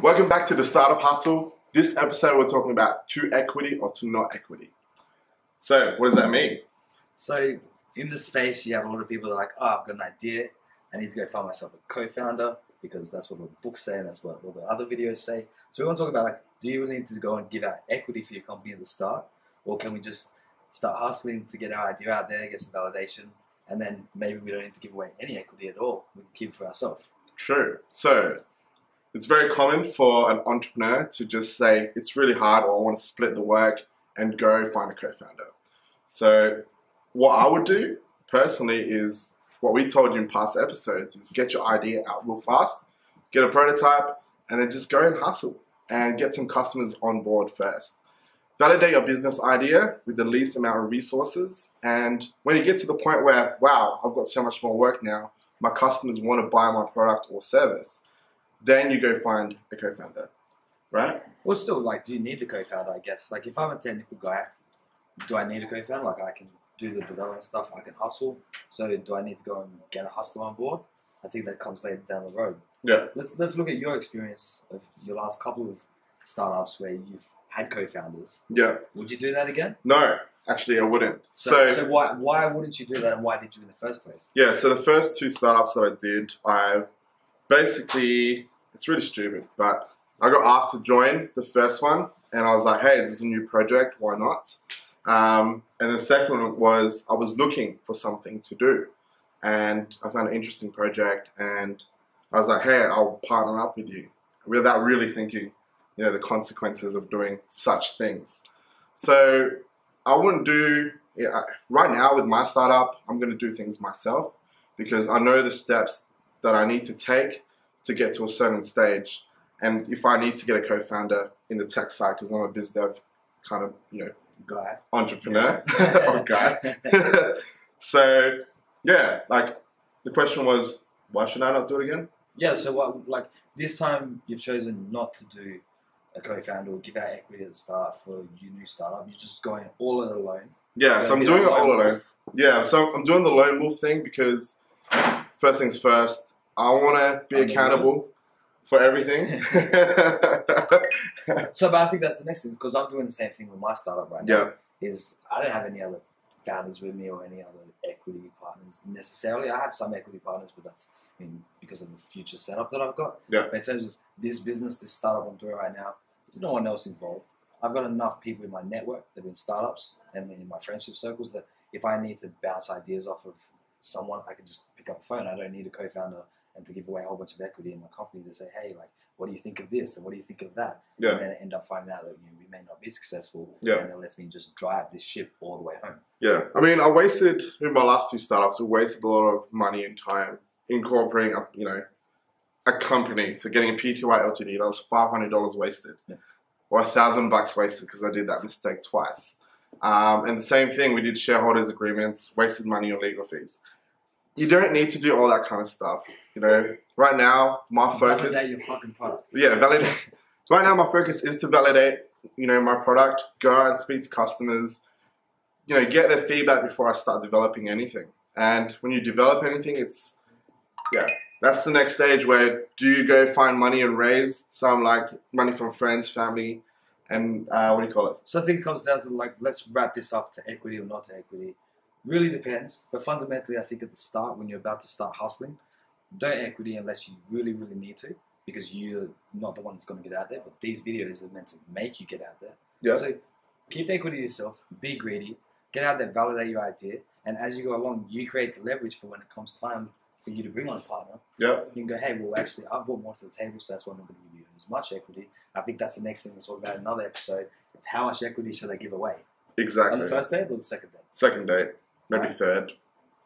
Welcome back to the Startup Hustle. This episode we're talking about to equity or to not equity. So what does that mean? So in this space, you have a lot of people that are like, oh, I've got an idea. I need to go find myself a co-founder because that's what all the books say and that's what all the other videos say. So we want to talk about, like, do you really need to go and give out equity for your company at the start? Or can we just start hustling to get our idea out there, get some validation, and then maybe we don't need to give away any equity at all. We can keep it for ourselves. True. So it's very common for an entrepreneur to just say, it's really hard, or I want to split the work and go find a co-founder. So what I would do personally is what we told you in past episodes is get your idea out real fast, get a prototype, and then just go and hustle and get some customers on board first. Validate your business idea with the least amount of resources. And when you get to the point where, wow, I've got so much more work now, my customers want to buy my product or service, then you go find a co-founder, right? Well, still, like, do you need the co-founder, I guess? Like, if I'm a technical guy, do I need a co-founder? Like, I can do the development stuff, I can hustle. So do I need to go and get a hustler on board? I think that comes later down the road. Yeah. Let's look at your experience of your last couple of startups where you've had co-founders. Yeah. Would you do that again? No, actually I wouldn't. So why wouldn't you do that, and why did you in the first place? Yeah, so the first two startups that I did, I basically, it's really stupid, but I got asked to join the first one and I was like, hey, this is a new project, why not? And the second one was I was looking for something to do and I found an interesting project and I was like, hey, I'll partner up with you without really thinking, you know, the consequences of doing such things. So I wouldn't do, right now with my startup, I'm going to do things myself because I know the steps that I need to take to get to a certain stage. And if I need to get a co-founder in the tech side, because I'm a biz dev kind of, you know, guy, entrepreneur or guy. So yeah, like the question was, why should I not do it again? Yeah, so what, like this time you've chosen not to do a co-founder or give out equity at the start for your new startup. You're just going all in alone. Yeah, so I'm doing it all alone. Yeah, so I'm doing the lone wolf thing because first things first, I want to be accountable for everything. So, but I think that's the next thing because I'm doing the same thing with my startup right now. Yeah. Is I don't have any other founders with me or any other equity partners necessarily. I have some equity partners, but that's because of the future setup that I've got. Yeah. But in terms of this business, this startup I'm doing right now, there's no one else involved. I've got enough people in my network that are in startups and in my friendship circles that if I need to bounce ideas off of someone, I can just pick up the phone. I don't need a co-founder and to give away a whole bunch of equity in my company to say, hey, like, what do you think of this? And what do you think of that? Yeah. And then I end up finding out that we may not be successful. Yeah. And it lets me just drive this ship all the way home. Yeah. I mean, I wasted, in my last two startups, I wasted a lot of money and time incorporating, you know, a company. So getting a PTY LTD, that was $500 wasted. Yeah. Or $1,000 wasted because I did that mistake twice. And the same thing, we did shareholders agreements, wasted money on legal fees. You don't need to do all that kind of stuff. You know, right now, my focus... Validate your fucking product. Yeah, validate. Right now, my focus is to validate, you know, my product, go out and speak to customers, you know, get their feedback before I start developing anything. And when you develop anything, it's, yeah, that's the next stage where do you go find money and raise some, like, money from friends, family, and what do you call it? So I think it comes down to, like, let's wrap this up to equity or not to equity. Really depends, but fundamentally, I think at the start, when you're about to start hustling, don't equity unless you really, really need to, because you're not the one that's going to get out there. But these videos are meant to make you get out there. Yeah. So keep the equity to yourself, be greedy, get out there, validate your idea, and as you go along, you create the leverage for when it comes time for you to bring on a partner. Yeah. You can go, hey, well, actually, I've brought more to the table, so that's why I'm not going to give you as much equity. I think that's the next thing we'll talk about in another episode. How much equity should I give away? Exactly. On the first date or the second date? Second date. Maybe Right. third.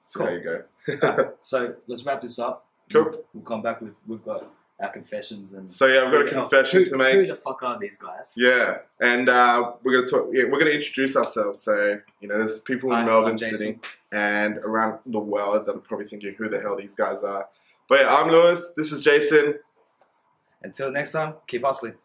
So Cool. there you go. Right. So let's wrap this up. Cool. We'll come back with, we've got our confessions and... So yeah, I've got a confession to make. Who the fuck are these guys? Yeah, and we're gonna talk. Yeah, we're gonna introduce ourselves. So you know, there's people in Hi, Melbourne I'm Jason. City and around the world that are probably thinking, who the hell these guys are. But yeah, I'm Lewis. This is Jason. Until next time, keep hustling.